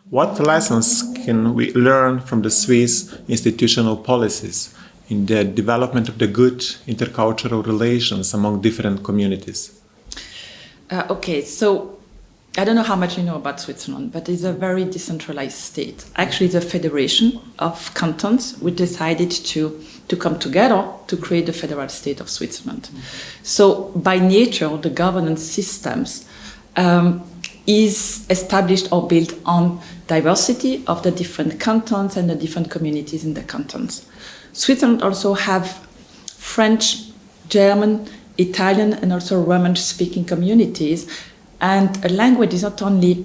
What lessons can we learn from the Swiss institutional policies in the development of the good intercultural relations among different communities? Okay, so I don't know how much you know about Switzerland, but it's a very decentralized state. Actually, it's a federation of cantons which decided to come together to create the federal state of Switzerland. So by nature, the governance systems is established or built on diversity of the different cantons and the different communities in the cantons. Switzerland also have French, German, Italian, and also Roman-speaking communities. And a language is not only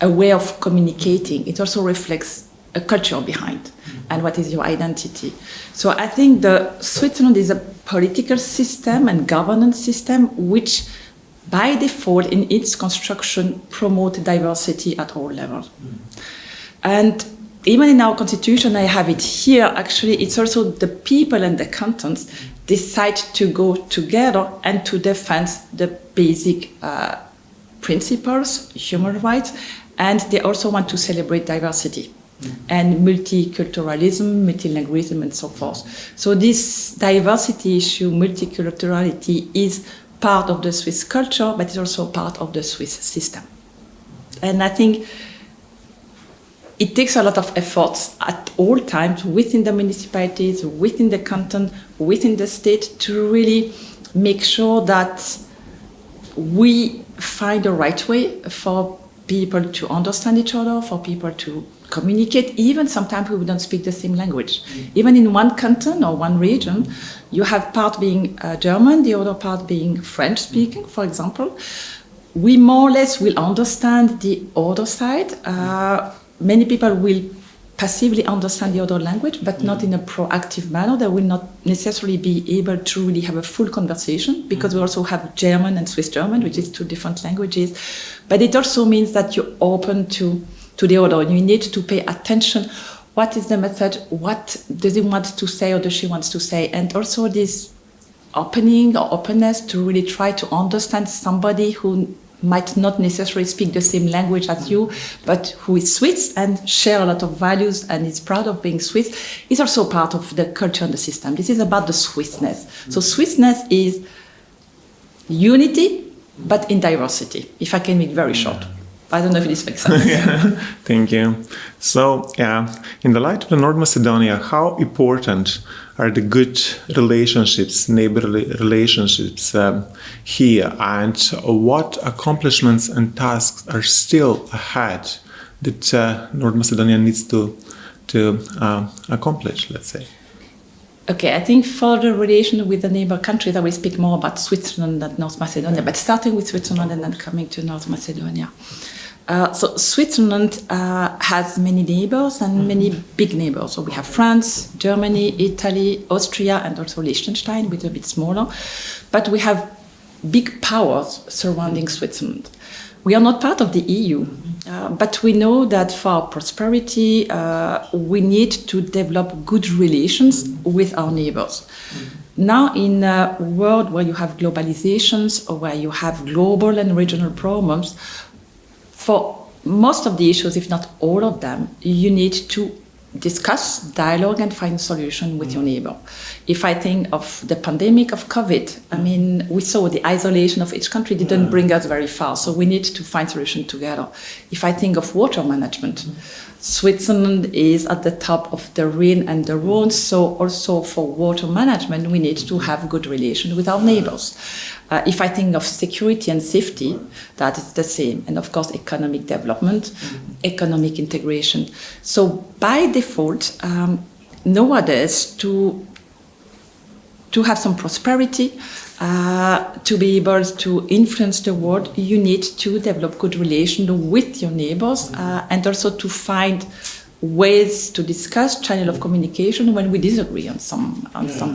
a way of communicating, it also reflects a culture behind and what is your identity. So I think the Switzerland is a political system and governance system which by default in its construction promote diversity at all levels. And even in our constitution, I have it here, actually it's also the people and the cantons decide to go together and to defend the basic principles, human rights, and they also want to celebrate diversity and multiculturalism, multilingualism, and so forth. So this diversity issue, multiculturality, is part of the Swiss culture, but it's also part of the Swiss system. And I think it takes a lot of efforts at all times within the municipalities, within the canton, within the state to really make sure that we find the right way for people to understand each other, for people to communicate. Even sometimes we don't speak the same language. Even in one canton or one region, you have part being German, the other part being French speaking, for example. We more or less will understand the other side. Many people will passively understand the other language, but not in a proactive manner. They will not necessarily be able to really have a full conversation because we also have German and Swiss German, which is two different languages. But it also means that you're open to the other. You need to pay attention. What is the message? What does he want to say or does she want to say? And also this opening or openness to really try to understand somebody who might not necessarily speak the same language as you, but who is Swiss and share a lot of values and is proud of being Swiss, is also part of the culture and the system. This is about the Swissness. So Swissness is unity, but in diversity, if I can make it very short. I don't know if this makes sense. Thank you. So, in the light of the North Macedonia, how important are the good relationships, neighborly relationships here, and what accomplishments and tasks are still ahead that North Macedonia needs to accomplish, let's say? Okay, I think for the relation with the neighbor countries, I will speak more about Switzerland than North Macedonia, but starting with Switzerland and then coming to North Macedonia. So Switzerland has many neighbors and many big neighbors. So we have France, Germany, Italy, Austria, and also Liechtenstein, which is a bit smaller. But we have big powers surrounding Switzerland. We are not part of the EU, but we know that for our prosperity, we need to develop good relations with our neighbors. Now, in a world where you have globalizations or where you have global and regional problems, for most of the issues, if not all of them, you need to discuss, dialogue, and find a solution with your neighbor. If I think of the pandemic of COVID, I mean, we saw the isolation of each country didn't bring us very far, so we need to find solution together. If I think of water management, Switzerland is at the top of the Rhine and the Rhone, so also for water management, we need to have good relations with our neighbors. If I think of security and safety, that is the same. And of course, economic development, economic integration. So by default, nowadays, to have some prosperity, to be able to influence the world, you need to develop good relations with your neighbors and also to find ways to discuss channel of communication when we disagree on some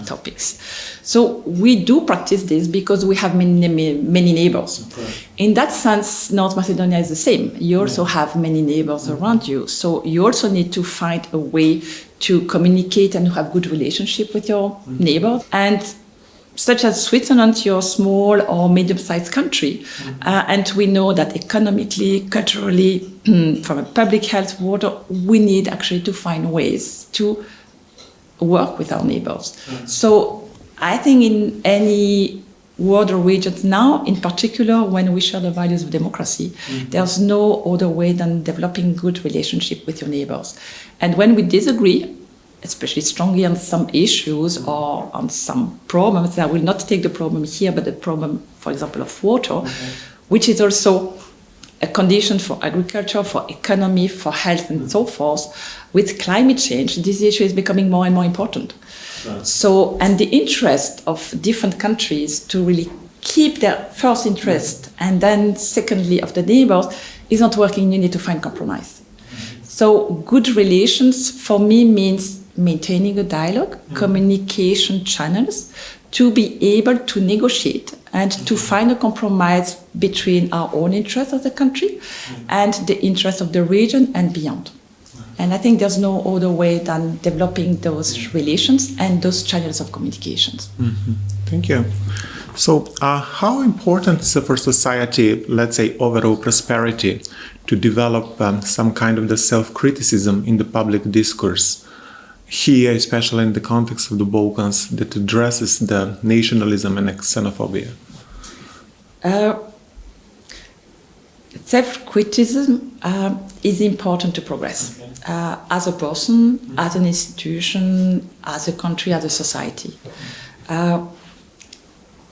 topics. So we do practice this because we have many neighbors. Okay. In that sense, North Macedonia is the same. You also have many neighbors around you. So you also need to find a way to communicate and have good relationship with your neighbors. And such as Switzerland, you're a small or medium-sized country, and we know that economically, culturally, from a public health water, we need actually to find ways to work with our neighbors. So I think in any world regions now, in particular, when we share the values of democracy, there's no other way than developing good relationship with your neighbors. And when we disagree, especially strongly on some issues or on some problems, I will not take the problem here, but the problem, for example, of water, which is also a condition for agriculture, for economy, for health, and so forth. With climate change, this issue is becoming more and more important. Right. So, and the interest of different countries to really keep their first interest and then secondly of the neighbors is not working. You need to find compromise. So good relations for me means maintaining a dialogue, communication channels, to be able to negotiate and to find a compromise between our own interests as a country and the interests of the region and beyond. And I think there's no other way than developing those relations and those channels of communications. Thank you. So how important is it for society, let's say overall prosperity, to develop some kind of the self-criticism in the public discourse? Here, especially in the context of the Balkans, that addresses the nationalism and xenophobia? Self-criticism is important to progress as a person, as an institution, as a country, as a society.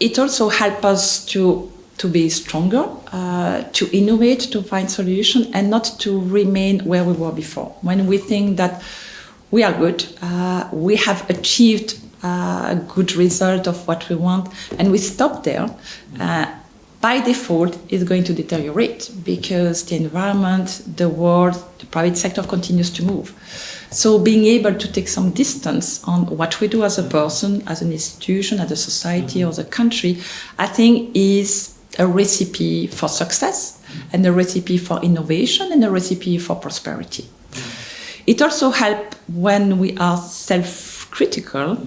It also helps us to be stronger, to innovate, to find solutions, and not to remain where we were before. When we think that we are good, we have achieved a good result of what we want, and we stop there, by default is going to deteriorate because the environment, the world, the private sector continues to move. So being able to take some distance on what we do as a person, as an institution, as a society, or as a country, I think is a recipe for success and a recipe for innovation and a recipe for prosperity. It also helps when we are self-critical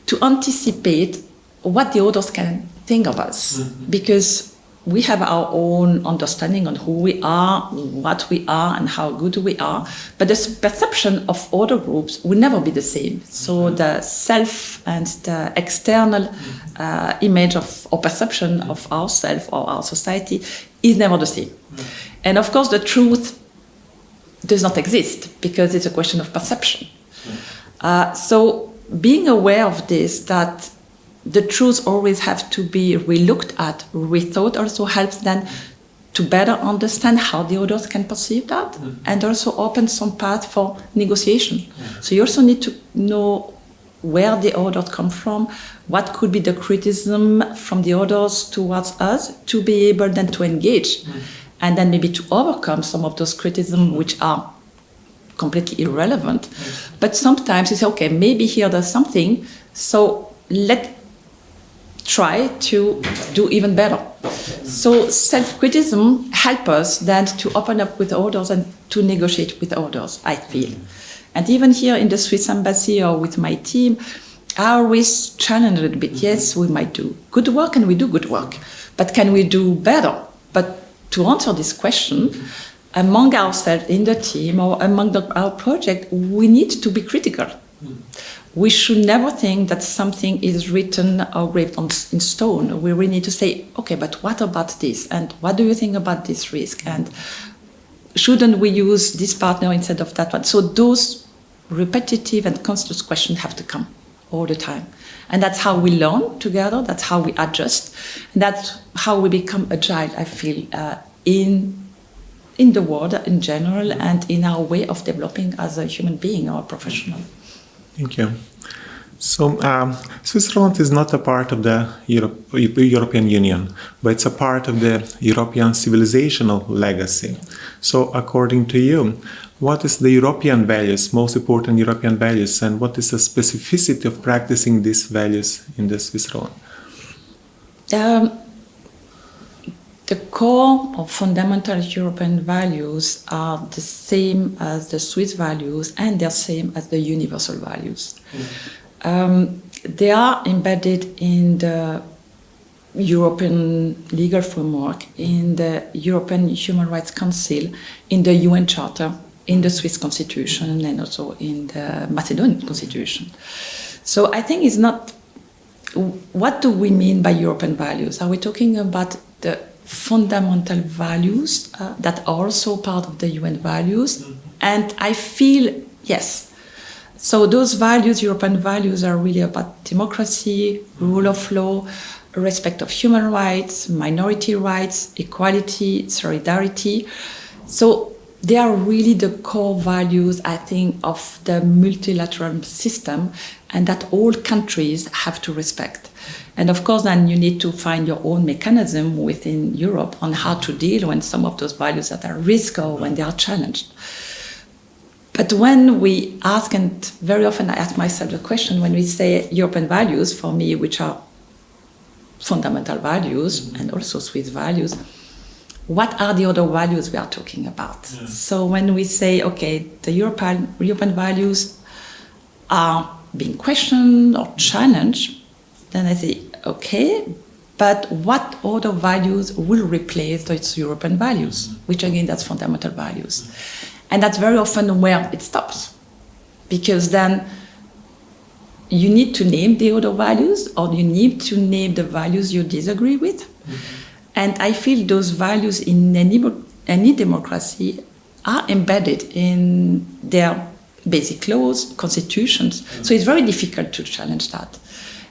to anticipate what the others can think of us, because we have our own understanding on who we are, what we are, and how good we are. But the perception of other groups will never be the same. So the self and the external image of or perception of ourselves or our society is never the same. And of course, the truth does not exist because it's a question of perception. So being aware of this, that the truths always have to be relooked at, rethought, also helps then to better understand how the others can perceive that and also open some path for negotiation. So you also need to know where the others come from, what could be the criticism from the others towards us, to be able then to engage and then maybe to overcome some of those criticisms which are completely irrelevant. But sometimes you say, okay, maybe here there's something, so let's try to do even better. So self-criticism helps us then to open up with others and to negotiate with others, I feel. And even here in the Swiss embassy or with my team, I always challenge a little bit. Yes, we might do good work and we do good work, but can we do better? But to answer this question, among ourselves in the team or among our project, we need to be critical. We should never think that something is written or graved in stone. We really need to say, okay, but what about this? And what do you think about this risk? And shouldn't we use this partner instead of that one? So those repetitive and constant questions have to come all the time. And that's how we learn together. That's how we adjust. And that's how we become agile, I feel, in the world in general and in our way of developing as a human being or a professional. Thank you. So Switzerland is not a part of the European Union, but it's a part of the European civilizational legacy. So according to you, what is the European values, most important European values, and what is the specificity of practicing these values in the Switzerland? The core or fundamental European values are the same as the Swiss values and they're same as the universal values. they are embedded in the European legal framework, in the European Human Rights Council, in the UN Charter, in the Swiss Constitution, and also in the Macedonian Constitution. So I think it's not, what do we mean by European values? Are we talking about the fundamental values that are also part of the UN values? And I feel, yes. So those values, European values, are really about democracy, rule of law, respect of human rights, minority rights, equality, solidarity. So they are really the core values, I think, of the multilateral system, and that all countries have to respect. And of course, then you need to find your own mechanism within Europe on how to deal when some of those values are at risk or when they are challenged. But when we ask, and very often I ask myself the question, when we say European values, for me, which are fundamental values and also Swiss values, what are the other values we are talking about? Yeah. So when we say, okay, the European values are being questioned or challenged, then I say, okay, but what other values will replace those European values? Which again, that's fundamental values. And that's very often where it stops. Because then you need to name the other values, or you need to name the values you disagree with. And I feel those values in any democracy are embedded in their basic laws, constitutions. So it's very difficult to challenge that.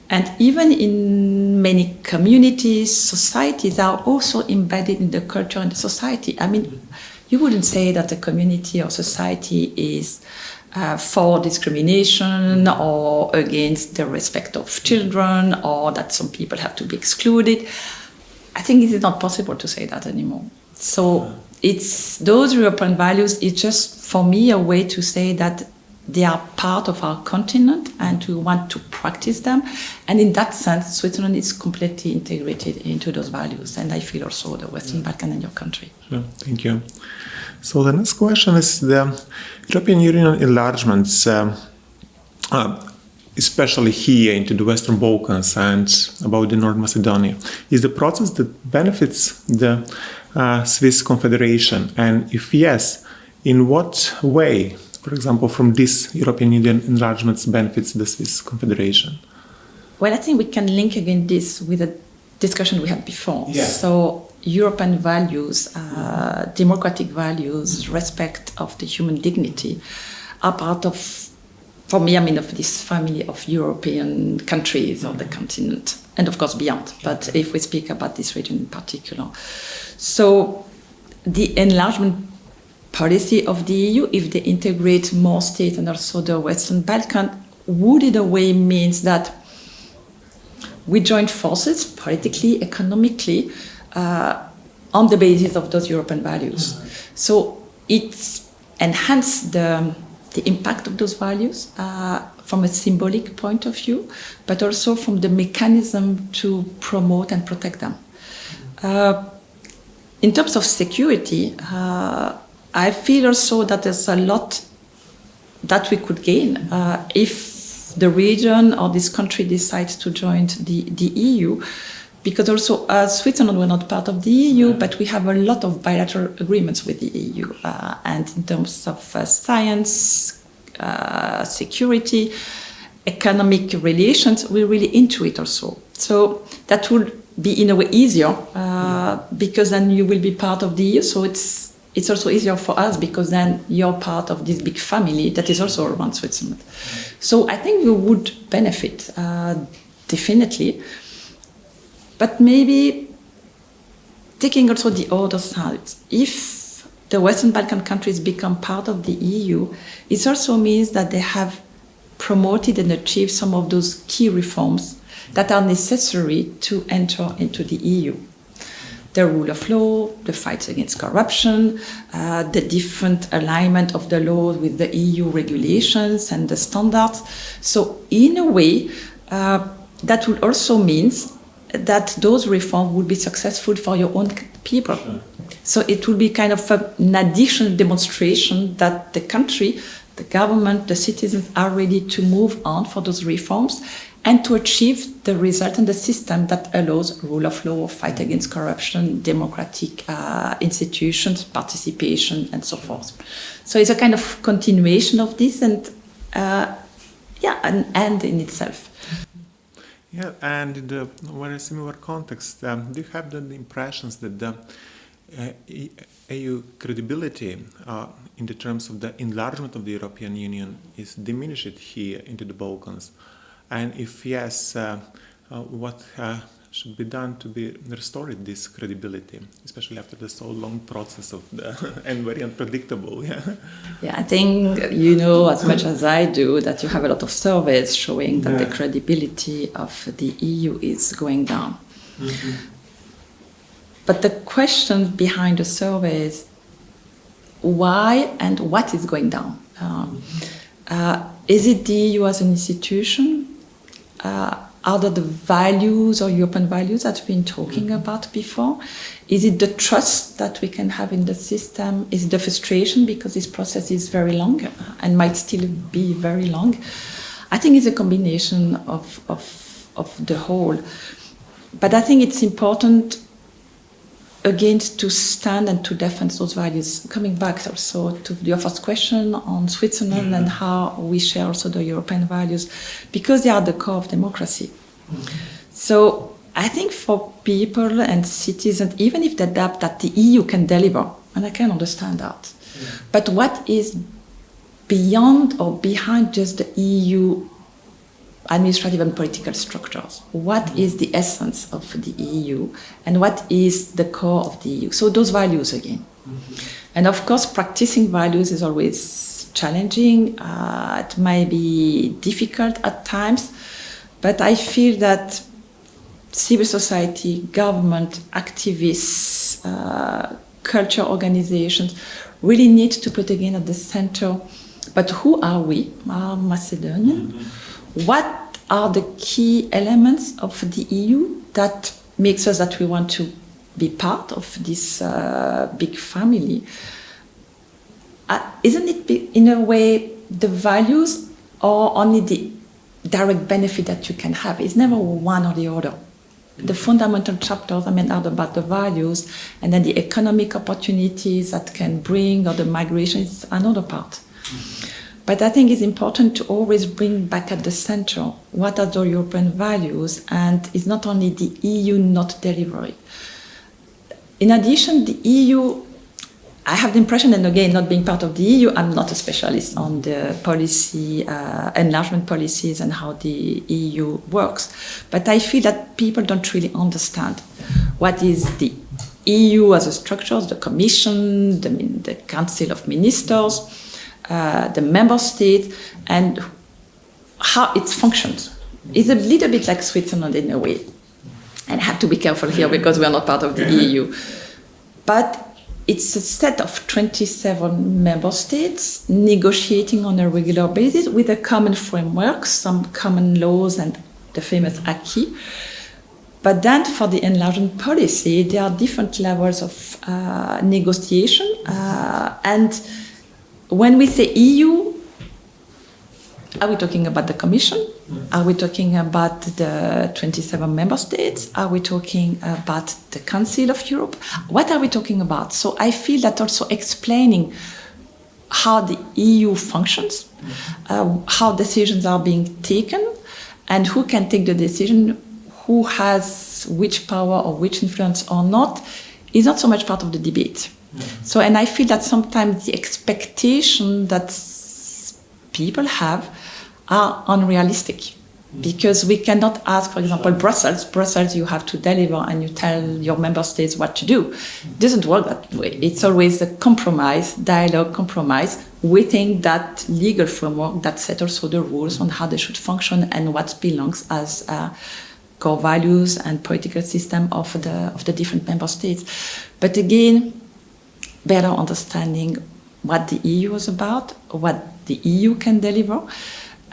And even in many communities, societies are also embedded in the culture and the society. I mean, you wouldn't say that a community or society is for discrimination or against the respect of children, or that some people have to be excluded. I think it is not possible to say that anymore. So it's those European values, it's just for me a way to say that they are part of our continent and we want to practice them. And in that sense, Switzerland is completely integrated into those values. And I feel also the Western Balkan and your country. Sure. Thank you. So the next question is the European Union enlargements, especially here into the Western Balkans and about the North Macedonia, is the process that benefits the Swiss Confederation? And if yes, in what way, for example, from this European Union enlargements benefits the Swiss Confederation? Well, I think we can link again this with a discussion we had before. Yeah. So European values, democratic values, respect of the human dignity are part of, for me, I mean, of this family of European countries of the continent, and of course beyond. But if we speak about this region in particular. So the enlargement policy of the EU, if they integrate more states and also the Western Balkans, would in a way means that we join forces politically, economically, on the basis of those European values. Mm-hmm. So it's enhanced the impact of those values from a symbolic point of view, but also from the mechanism to promote and protect them. In terms of security, I feel also that there's a lot that we could gain if the region or this country decides to join the EU, because also Switzerland, we're not part of the EU, but we have a lot of bilateral agreements with the EU. And in terms of science, security, economic relations, we're really into it also. So that will be in a way easier because then you will be part of the EU. So it's also easier for us because then you're part of this big family that is also around Switzerland. So I think we would benefit, definitely. But maybe taking also the other side, if the Western Balkan countries become part of the EU, it also means that they have promoted and achieved some of those key reforms that are necessary to enter into the EU. The rule of law, the fight against corruption, the different alignment of the law with the EU regulations and the standards. So in a way, that will also mean that those reforms will be successful for your own people. Sure. So it will be kind of an additional demonstration that the country, the government, the citizens are ready to move on for those reforms and to achieve the result and the system that allows rule of law, fight against corruption, democratic institutions, participation, and so forth. So it's a kind of continuation of this, and an end in itself. Yeah, and in a very similar context, do you have the impressions that the EU credibility in the terms of the enlargement of the European Union is diminished here into the Balkans? And if yes, what should be done to be restored this credibility, especially after the so long process of and very unpredictable? Yeah, I think you know as much as I do that you have a lot of surveys showing that the credibility of the EU is going down. Mm-hmm. But the question behind the survey is why and what is going down? Is it the EU as an institution? Are there the values or European values that we've been talking about before? Is it the trust that we can have in the system? Is it the frustration because this process is very long and might still be very long? I think it's a combination of the whole. But I think it's important again to stand and to defend those values. Coming back also to your first question on Switzerland and how we share also the European values, because they are the core of democracy. So I think for people and citizens, even if they doubt that the EU can deliver, and I can understand that, but what is beyond or behind just the EU administrative and political structures? What is the essence of the EU and what is the core of the EU? So those values again. And of course, practicing values is always challenging. It might be difficult at times, but I feel that civil society, government, activists, culture organizations really need to put again at the center, but who are we, Macedonian? What are the key elements of the EU that makes us that we want to be part of this big family? Isn't it in a way the values or only the direct benefit that you can have? It's never one or the other. The fundamental chapters, are about the values, and then the economic opportunities that can bring, or the migration is another part. But I think it's important to always bring back at the center what are the European values, and it's not only the EU not delivering. In addition, the EU, I have the impression, and again, not being part of the EU, I'm not a specialist on the policy, enlargement policies and how the EU works, but I feel that people don't really understand what is the EU as a structure, the Commission, the Council of Ministers, the member states, and how it functions. It's a little bit like Switzerland in a way. And I have to be careful here because we are not part of the EU. But it's a set of 27 member states negotiating on a regular basis with a common framework, some common laws and the famous acquis. But then for the enlargement policy, there are different levels of negotiation. And when we say EU, are we talking about the Commission? Are we talking about the 27 member states? Are we talking about the Council of Europe? What are we talking about? So I feel that also explaining how the EU functions, how decisions are being taken, and who can take the decision, who has which power or which influence or not, is not so much part of the debate. So, and I feel that sometimes the expectation that people have are unrealistic, because we cannot ask, for example, Brussels, you have to deliver and you tell your member states what to do. It doesn't work that way. It's always a compromise, dialogue compromise within that legal framework that sets also the rules on how they should function and what belongs as core values and political system of the different member states. But again, better understanding what the EU is about, what the EU can deliver.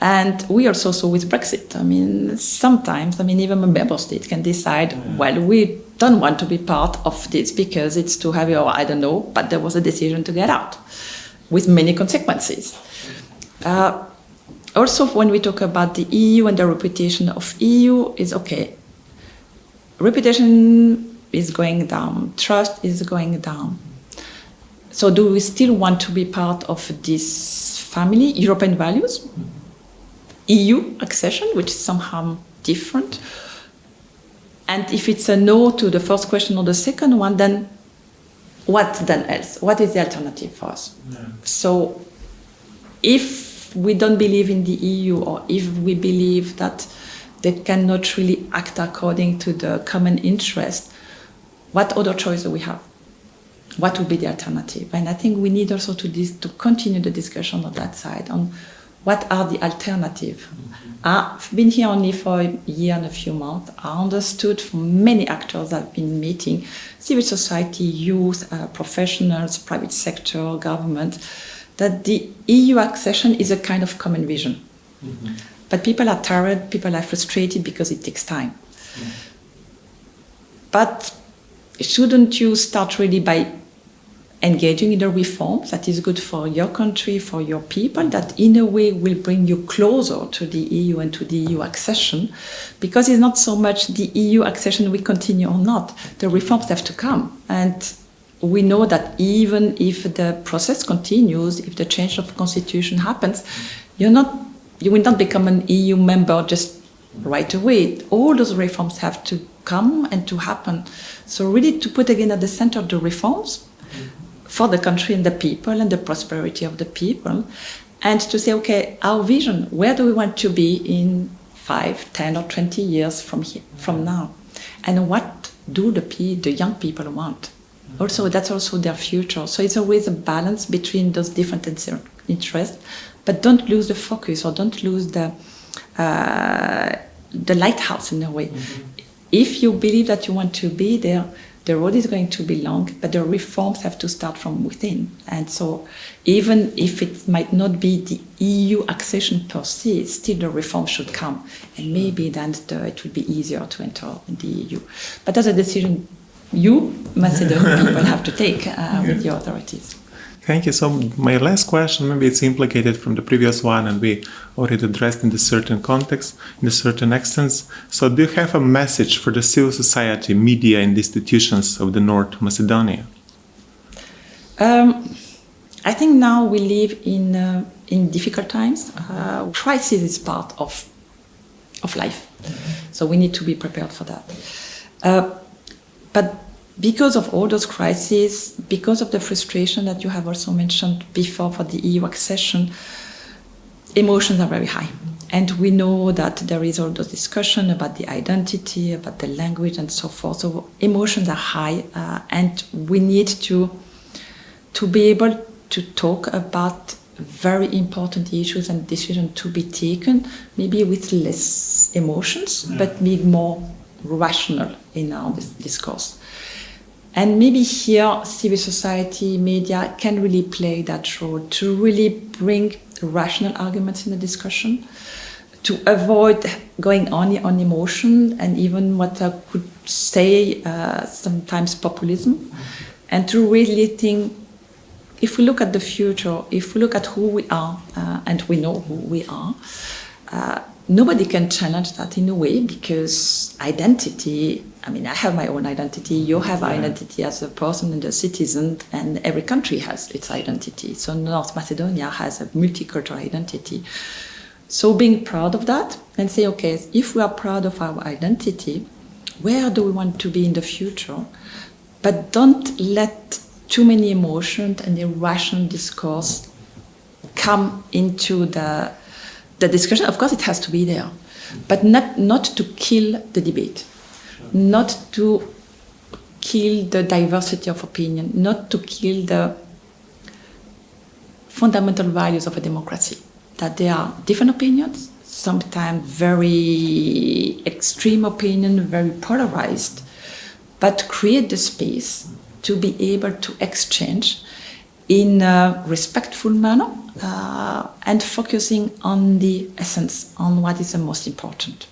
And we also saw with Brexit. Sometimes, even a member state can decide, well, we don't want to be part of this because it's too heavy, or I don't know, but there was a decision to get out with many consequences. also when we talk about the EU and the reputation of EU is okay. Reputation is going down, trust is going down. So do we still want to be part of this family, European values, EU accession, which is somehow different? And if it's a no to the first question or the second one, then what then else? What is the alternative for us? Yeah. So if we don't believe in the EU, or if we believe that they cannot really act according to the common interest, what other choice do we have? What would be the alternative? And I think we need also to continue the discussion on that side, on what are the alternatives. I've been here only for a year and a few months. I understood from many actors I've been meeting, civil society, youth, professionals, private sector, government, that the EU accession is a kind of common vision. Mm-hmm. But people are tired, people are frustrated because it takes time. Mm-hmm. But shouldn't you start really by engaging in the reforms that is good for your country, for your people, that in a way will bring you closer to the EU and to the EU accession? Because it's not so much the EU accession we continue or not. The reforms have to come. And we know that even if the process continues, if the change of constitution happens, you will not become an EU member just right away. All those reforms have to come and to happen. So really to put again at the center the reforms for the country and the people and the prosperity of the people, and to say, okay, our vision, where do we want to be in 5, 10 or 20 years from now? And what do the young people want? Also, that's also their future. So it's always a balance between those different interests, but don't lose the focus or don't lose the lighthouse in a way. Mm-hmm. If you believe that you want to be there, the road is going to be long, but the reforms have to start from within. And so even if it might not be the EU accession per se, still the reform should come. And maybe then it will be easier to enter the EU. But that's a decision you, Macedonian people, have to take with your authorities. Thank you. So my last question, maybe it's implicated from the previous one, and we already addressed in a certain context, in a certain extent. So do you have a message for the civil society, media, and institutions of the North Macedonia? I think now we live in difficult times. Crisis is part of life. So we need to be prepared for that. But because of all those crises, because of the frustration that you have also mentioned before for the EU accession, emotions are very high. And we know that there is all those discussion about the identity, about the language and so forth. So emotions are high, and we need to be able to talk about very important issues and decisions to be taken, maybe with less emotions, but be more rational in our discourse. And maybe here, civil society, media can really play that role to really bring rational arguments in the discussion, to avoid going only on emotion and even what I could say sometimes populism, and to really think, if we look at the future, if we look at who we are, and we know who we are, nobody can challenge that in a way, because identity, I mean, I have my own identity, you have identity as a person and a citizen, and every country has its identity. So North Macedonia has a multicultural identity. So being proud of that and say, okay, if we are proud of our identity, where do we want to be in the future? But don't let too many emotions and irrational discourse come into the discussion. Of course, it has to be there, but not to kill the debate, not to kill the diversity of opinion, not to kill the fundamental values of a democracy. That there are different opinions, sometimes very extreme opinion, very polarized, but create the space to be able to exchange in a respectful manner, and focusing on the essence, on what is the most important.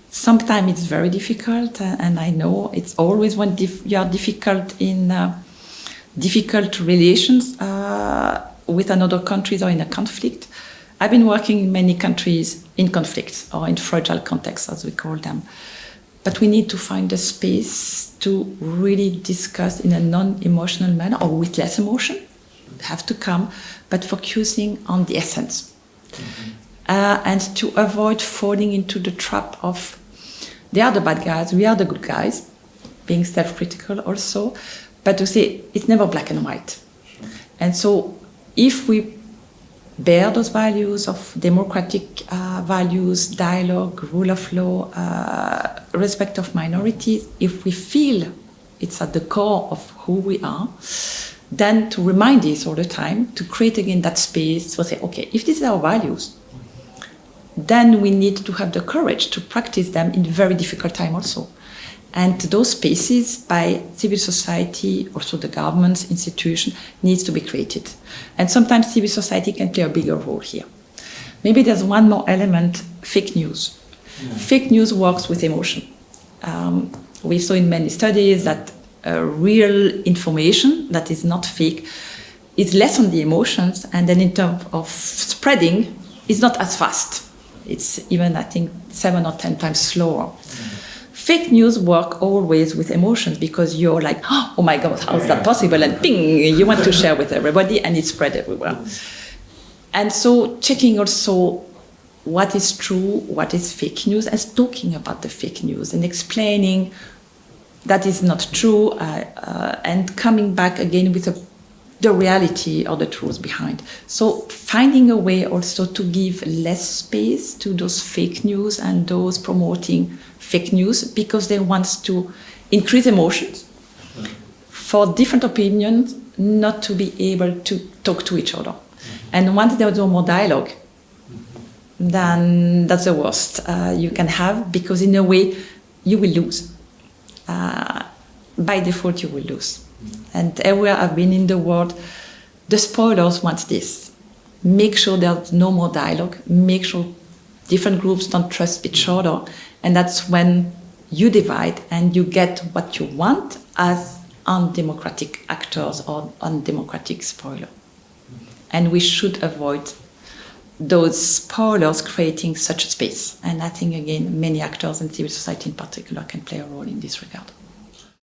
Sometimes it's very difficult, and I know it's always when you are difficult in difficult relations with another country or in a conflict. I've been working in many countries in conflict or in fragile contexts, as we call them. But we need to find a space to really discuss in a non-emotional manner or with less emotion, have to come, but focusing on the essence. And to avoid falling into the trap of they are the bad guys, we are the good guys, being self-critical also, but to say it's never black and white. And so if we bear those values of democratic values, dialogue, rule of law, respect of minorities, if we feel it's at the core of who we are, then to remind this all the time, to create again that space to say, okay, if these are our values, then we need to have the courage to practice them in very difficult time also. And those spaces by civil society, also the governments, institutions, needs to be created. And sometimes civil society can play a bigger role here. Maybe there's one more element, fake news. Fake news works with emotion. We saw in many studies that real information that is not fake is less on the emotions, and then in terms of spreading, it's not as fast. It's even, I think, 7 or 10 times slower. Fake news work always with emotions because you're like, oh my God, how is that possible? And ping, you want to share with everybody and it spread everywhere. And so checking also what is true, what is fake news, and talking about the fake news and explaining that is not true and coming back again with the reality or the truth behind. So finding a way also to give less space to those fake news and those promoting fake news because they want to increase emotions for different opinions not to be able to talk to each other. And once there is no more dialogue, then that's the worst you can have, because in a way you will lose. By default you will lose. And everywhere I've been in the world, the spoilers want this. Make sure there's no more dialogue, make sure different groups don't trust each other, and that's when you divide and you get what you want as undemocratic actors or undemocratic spoilers. And we should avoid those spoilers creating such a space. And I think, again, many actors and civil society in particular can play a role in this regard.